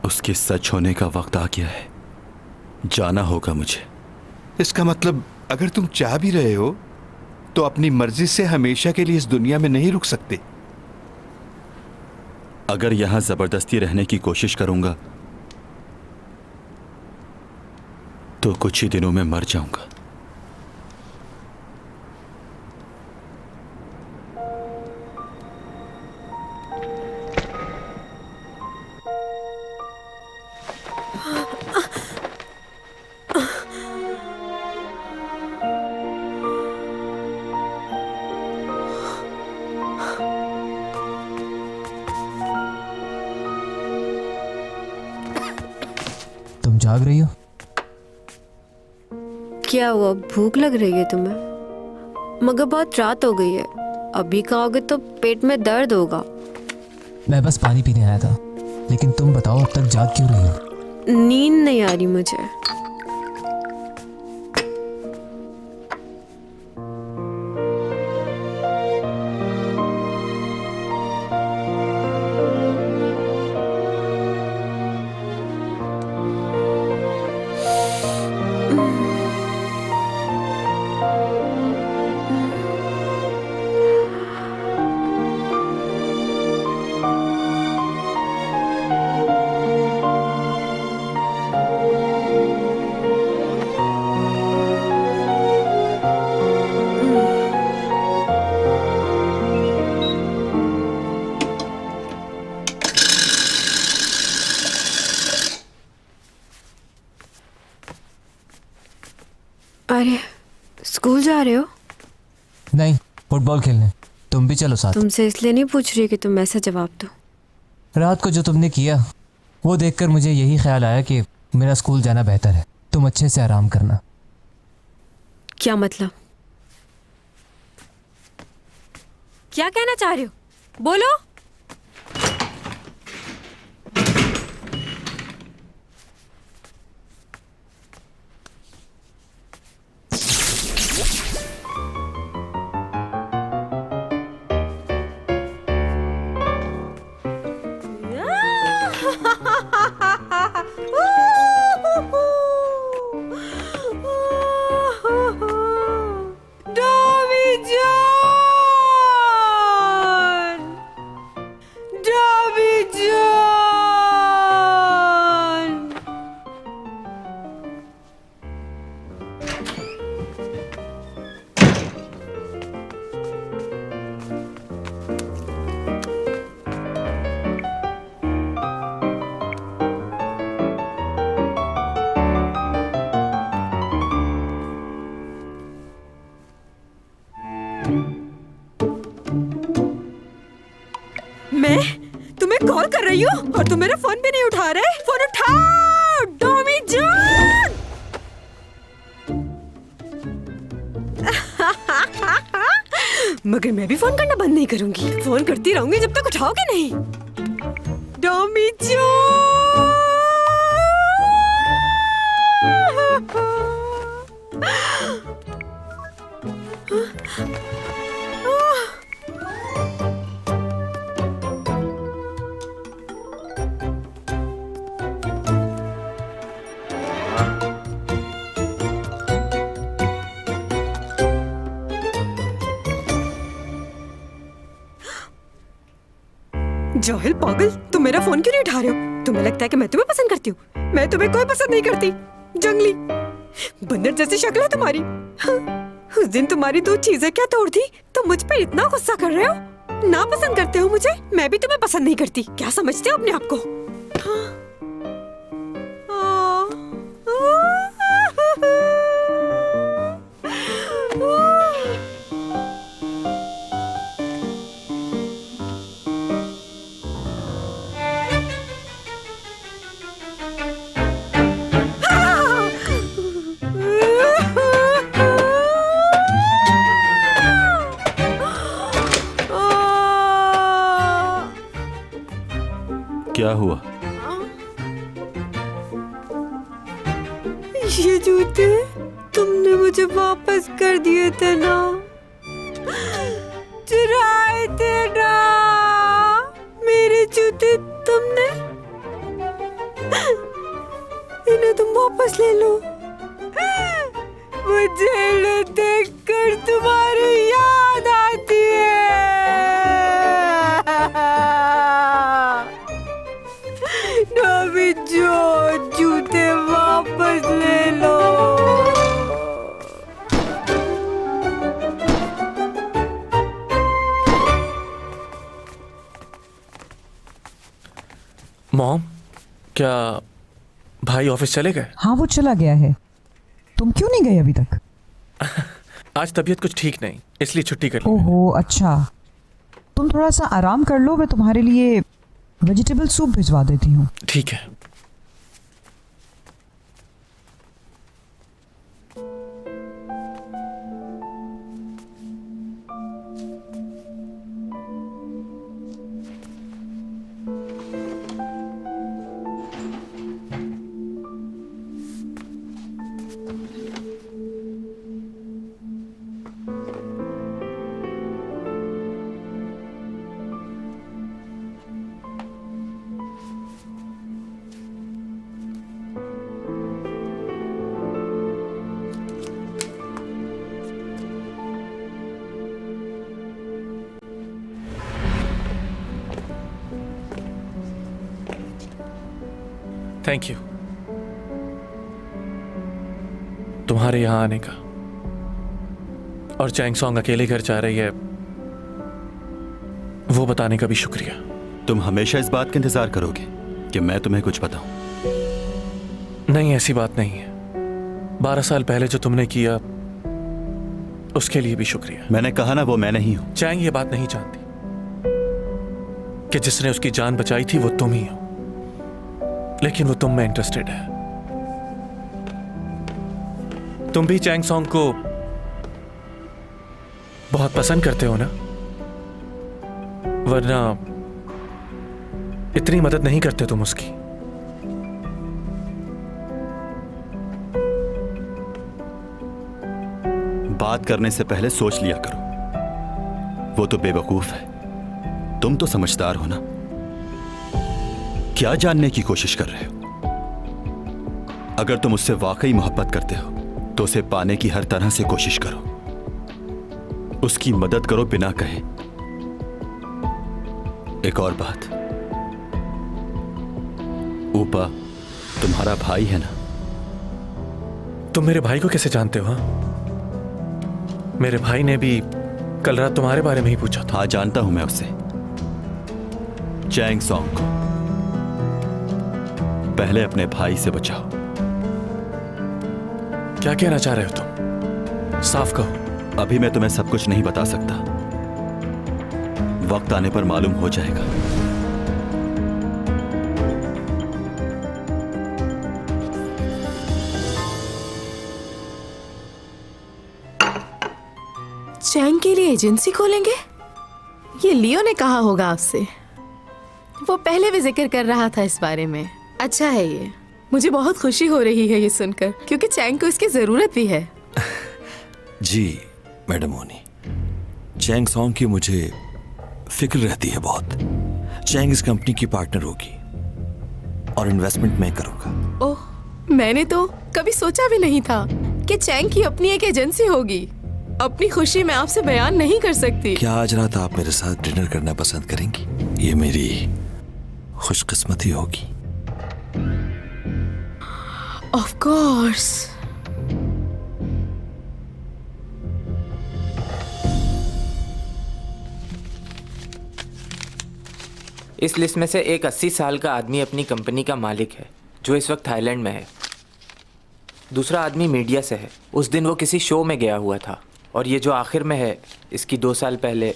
उसके सच होने का वक्त आ गया है। जाना होगा मुझे। इसका मतलब अगर तुम चाह भी रहे हो तो अपनी मर्जी से हमेशा के लिए इस दुनिया में नहीं रुक सकते। अगर यहां जबरदस्ती रहने की कोशिश करूंगा तो कुछ ही दिनों में मर जाऊंगा। तुम जाग रही हो? क्या हुआ, भूख लग रही है तुम्हें? मगर बहुत रात हो गई है, अभी खाओगे तो पेट में दर्द होगा। मैं बस पानी पीने आया था, लेकिन तुम बताओ अब तक जाग क्यों रही हो? नींद नहीं आ रही मुझे। स्कूल जा रहे हो? नहीं, फुटबॉल खेलने। तुम भी चलो साथ। तुमसे इसलिए नहीं पूछ रही कि तुम ऐसा जवाब दो। रात को जो तुमने किया वो देखकर मुझे यही ख्याल आया कि मेरा स्कूल जाना बेहतर है। तुम अच्छे से आराम करना। क्या मतलब? क्या कहना चाह रहे हो? बोलो। मैं तुम्हें कॉल कर रही हूँ और तुम मेरा फोन भी नहीं उठा रहे। फोन उठाओ डॉमी जॉन। मगर मैं भी फोन करना बंद नहीं करूंगी। फोन करती रहूंगी जब तक उठाओगे नहीं। डॉमी जॉन। जाहिल पागल, तुम मेरा फोन क्यों नहीं उठा रहे हो? तुम्हें लगता है कि मैं तुम्हें पसंद करती हूँ? मैं तुम्हें कोई पसंद नहीं करती। जंगली बंदर जैसी शक्ल है तुम्हारी। उस दिन तुम्हारी दो चीजें क्या तोड़ दी? तुम मुझ पे इतना गुस्सा कर रहे हो? ना पसंद करते हो मुझे? मैं भी तुम्हें पसंद नहीं करती। क्या समझते हो अपने आप को? क्या हुआ? ये जूते तुमने मुझे वापस कर दिए थे ना? चुराए थे ना मेरे जूते तुमने। इन्हें तुम वापस ले लो। मुझे इन्हें देखकर तुम्हारी याद आती है। डॉमी जॉन, जूते वापस ले लो। मॉम, क्या भाई ऑफिस चले गए? हाँ, वो चला गया है। तुम क्यों नहीं गए अभी तक? आज तबीयत कुछ ठीक नहीं, इसलिए छुट्टी कर ली। ओहो, अच्छा। तुम थोड़ा सा आराम कर लो, मैं तुम्हारे लिए वेजिटेबल सूप भिजवा देती हूँ। ठीक है। थैंक यू तुम्हारे यहां आने का। और चैंग सॉन्ग अकेले घर जा रही है वो बताने का भी शुक्रिया। तुम हमेशा इस बात का इंतजार करोगे कि मैं तुम्हें कुछ बताऊं? नहीं, ऐसी बात नहीं है। 12 साल पहले जो तुमने किया उसके लिए भी शुक्रिया। मैंने कहा ना वो मैं नहीं हूं। चैंग ये बात नहीं जानती कि जिसने उसकी जान बचाई थी वो तुम ही हो, लेकिन वो तुम में इंटरेस्टेड है। तुम भी चैंग सॉन्ग को बहुत पसंद करते हो ना, वरना इतनी मदद नहीं करते तुम उसकी। बात करने से पहले सोच लिया करो। वो तो बेवकूफ है, तुम तो समझदार हो ना। क्या जानने की कोशिश कर रहे हो? अगर तुम उससे वाकई मोहब्बत करते हो तो उसे पाने की हर तरह से कोशिश करो, उसकी मदद करो बिना कहे। एक और बात, ऊपा तुम्हारा भाई है ना? तुम मेरे भाई को कैसे जानते हो? हाँ, मेरे भाई ने भी कल रात तुम्हारे बारे में ही पूछा था। हाँ जानता हूं मैं उससे। चैंग सॉन्ग को पहले अपने भाई से बचाओ। क्या कहना चाह रहे हो तुम? साफ कहो। अभी मैं तुम्हें सब कुछ नहीं बता सकता, वक्त आने पर मालूम हो जाएगा। चैंग के लिए एजेंसी खोलेंगे? ये लियो ने कहा होगा आपसे, वो पहले भी जिक्र कर रहा था इस बारे में। अच्छा है ये, मुझे बहुत खुशी हो रही है ये सुनकर, क्योंकि चैंग को इसकी जरूरत भी है। जी मैडम ओनी, चैंग सॉन्ग की मुझे फिक्र रहती है बहुत। चैंग इस कंपनी की पार्टनर होगी और इन्वेस्टमेंट मैं करूंगा। ओह, मैंने तो कभी सोचा भी नहीं था कि चैंग की अपनी एक एजेंसी होगी। अपनी खुशी मैं आपसे बयान नहीं कर सकती। क्या आज रात आप मेरे साथ डिनर करना पसंद करेंगी? ये मेरी खुशकिस्मती होगी। Of course. इस लिस्ट में से एक 80 साल का आदमी अपनी कंपनी का मालिक है, जो इस वक्त थाईलैंड में है। दूसरा आदमी मीडिया से है, उस दिन वो किसी शो में गया हुआ था। और ये जो आखिर में है, इसकी 2 साल पहले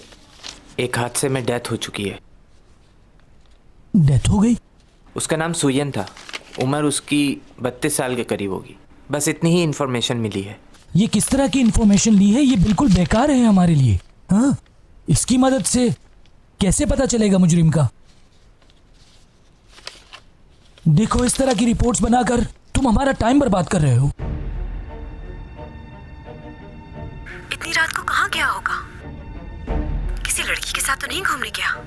एक हादसे में डेथ हो चुकी है। डेथ हो गई? उसका नाम सुयन था, उम्र उसकी 32 साल के करीब होगी। बस इतनी ही इन्फॉर्मेशन मिली है। ये किस तरह की इन्फॉर्मेशन ली है? ये बिल्कुल बेकार है हमारे लिए। हाँ, इसकी मदद से कैसे पता चलेगा मुजरिम का? देखो, इस तरह की रिपोर्ट्स बनाकर तुम हमारा टाइम बर्बाद कर रहे हो। इतनी रात को कहाँ गया होगा? किसी लड़की के साथ तो नहीं घूमने गया?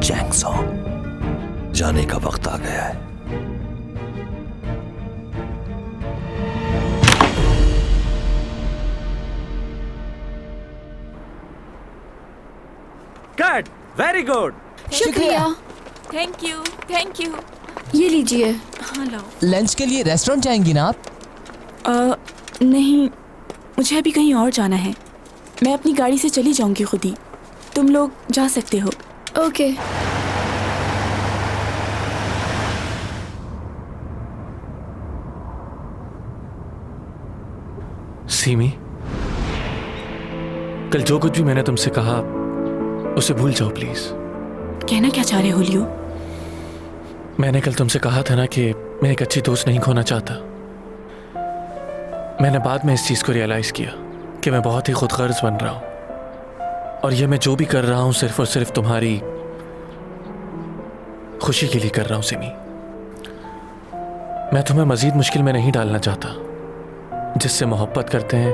चैंग सॉन्ग, जाने का वक्त आ गया है। Cut, very good. शुक्रिया। Thank you, thank you. ये लीजिए। हाँ लाओ। लंच के लिए रेस्टोरेंट जाएंगी ना आप? नहीं, मुझे अभी कहीं और जाना है। मैं अपनी गाड़ी से चली जाऊंगी खुद ही। तुम लोग जा सकते हो। ओके। सीमी, कल जो कुछ भी मैंने तुमसे कहा उसे भूल जाओ प्लीज। कहना क्या चाह रहे हो लियो? मैंने कल तुमसे कहा था ना कि मैं एक अच्छी दोस्त नहीं खोना चाहता। मैंने बाद में इस चीज को रियलाइज किया कि मैं बहुत ही खुदगर्ज बन रहा हूं, और ये मैं जो भी कर रहा हूं सिर्फ और सिर्फ तुम्हारी खुशी के लिए कर रहा हूं। सिमी, मैं तुम्हें मजीद मुश्किल में नहीं डालना चाहता। जिससे मोहब्बत करते हैं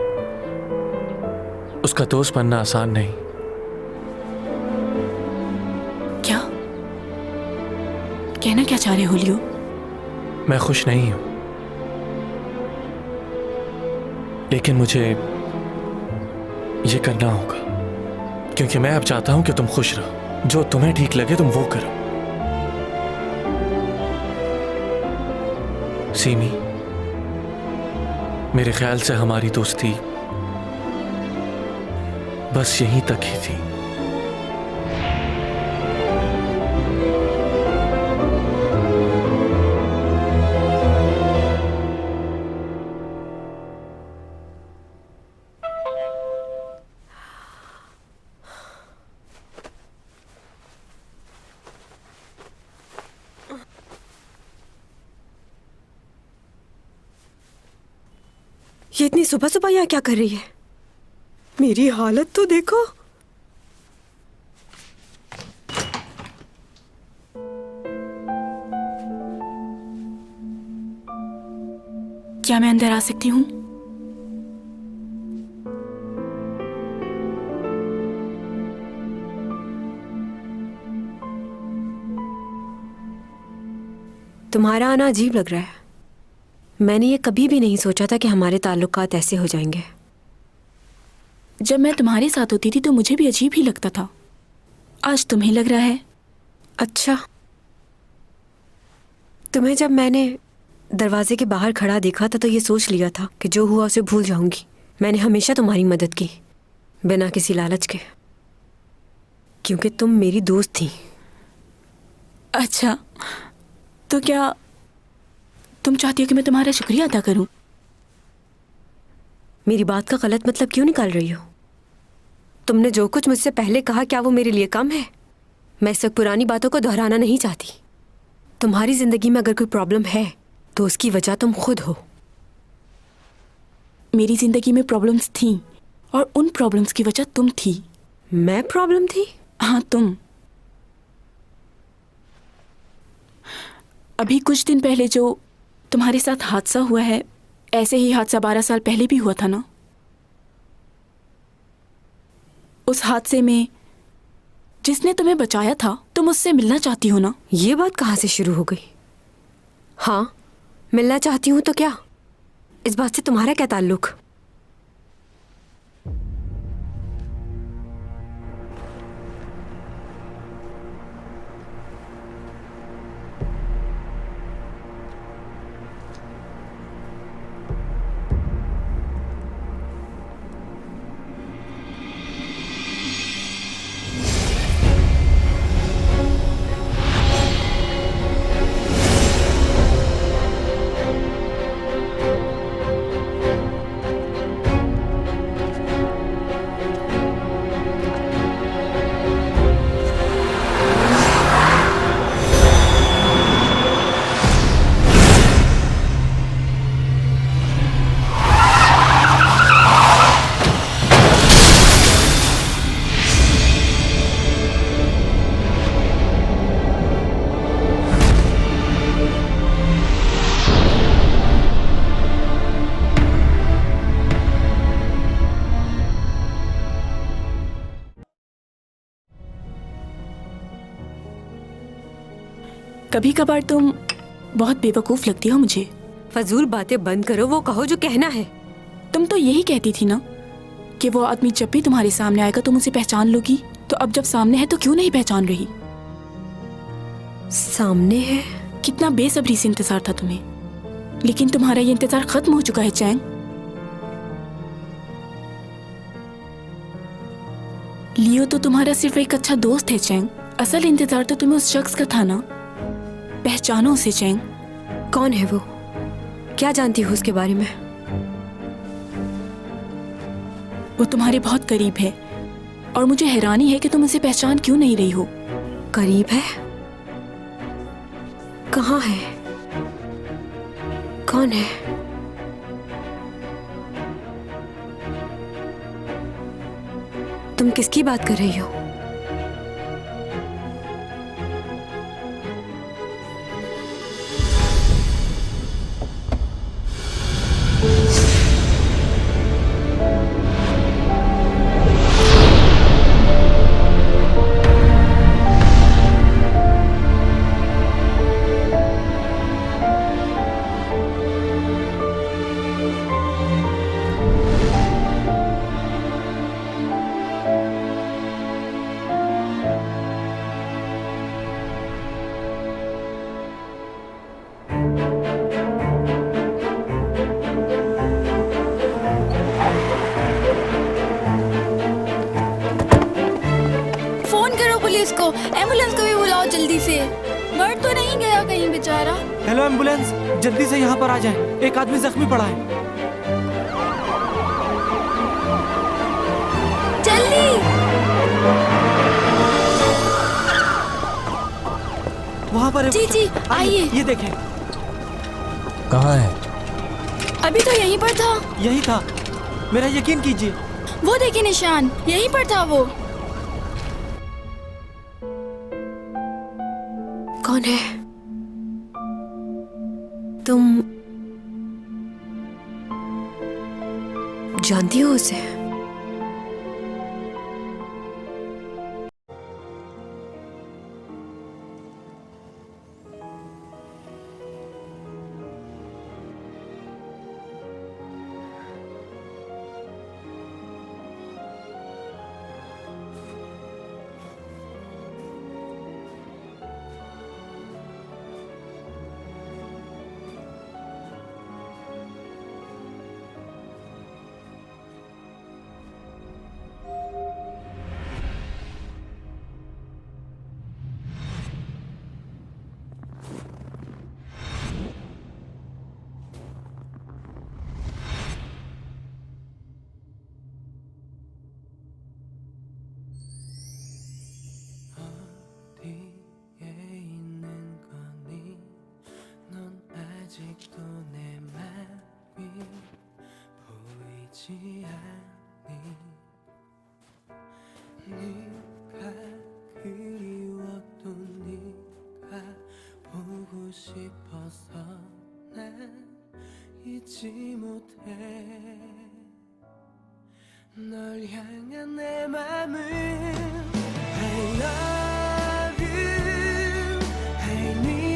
उसका दोस्त बनना आसान नहीं। क्या कहना क्या चाह रहे हो लियो? मैं खुश नहीं हूं, लेकिन मुझे ये करना होगा, क्योंकि मैं अब चाहता हूं कि तुम खुश रहो। जो तुम्हें ठीक लगे तुम वो करो। सीमी, मेरे ख्याल से हमारी दोस्ती बस यहीं तक ही थी। ये इतनी सुबह सुबह यहाँ क्या कर रही है? मेरी हालत तो देखो। क्या मैं अंदर आ सकती हूँ? तुम्हारा आना अजीब लग रहा है। मैंने ये कभी भी नहीं सोचा था कि हमारे ताल्लुकात ऐसे हो जाएंगे। जब मैं तुम्हारे साथ होती थी तो मुझे भी अजीब ही लगता था। आज तुम्हें लग रहा है? अच्छा, तुम्हें जब मैंने दरवाजे के बाहर खड़ा देखा था तो ये सोच लिया था कि जो हुआ उसे भूल जाऊंगी। मैंने हमेशा तुम्हारी मदद की बिना किसी लालच के, क्योंकि तुम मेरी दोस्त थी। अच्छा, तो क्या तुम चाहती हो कि मैं तुम्हारा शुक्रिया अदा करूं? मेरी बात का गलत मतलब क्यों निकाल रही हो? तुमने जो कुछ मुझसे पहले कहा, क्या वो मेरे लिए कम है? मैं इस वक्त पुरानी बातों को दोहराना नहीं चाहती। तुम्हारी जिंदगी में अगर कोई प्रॉब्लम है तो उसकी वजह तुम खुद हो। मेरी जिंदगी में प्रॉब्लम्स थी और उन प्रॉब्लम्स की वजह तुम थी। मैं प्रॉब्लम थी? हाँ, तुम। अभी कुछ दिन पहले जो तुम्हारे साथ हादसा हुआ है, ऐसे ही हादसा 12 साल पहले भी हुआ था ना? उस हादसे में जिसने तुम्हें बचाया था, तुम उससे मिलना चाहती हो ना? ये बात कहाँ से शुरू हो गई? हाँ, मिलना चाहती हूँ तो क्या? इस बात से तुम्हारा क्या ताल्लुक? कभी कभार तुम बहुत बेवकूफ लगती हो मुझे। फजूल बातें बंद करो, वो कहो जो कहना है। तुम तो यही कहती थी ना कि वो आदमी जब भी तुम्हारे सामने आएगा तुम उसे पहचान लोगी। तो अब जब सामने है तो क्यों नहीं पहचान रही? सामने है? कितना बेसब्री से इंतजार था तुम्हें, लेकिन तुम्हारा ये इंतजार खत्म हो चुका है चैंग। लियो तो तुम्हारा सिर्फ एक अच्छा दोस्त है चैंग। असल इंतजार तो तुम्हें उस शख्स का था ना। पहचानो उसे चैंग। कौन है वो? क्या जानती हो उसके बारे में? वो तुम्हारे बहुत करीब है और मुझे हैरानी है कि तुम उसे पहचान क्यों नहीं रही हो। करीब है? कहाँ है? कौन है? तुम किसकी बात कर रही हो? गया कहीं बेचारा। हेलो एम्बुलेंस, जल्दी से यहाँ पर आ जाए, एक आदमी जख्मी पड़ा है। जल्दी। वहाँ पर है। जी जी आइए। ये देखें। कहाँ है? अभी तो यहीं पर था। यही था, मेरा यकीन कीजिए। वो देखिए निशान, यहीं पर था वो। कौन है? तुम जानती हो उसे? 널 향한 내 맘은 I love you I need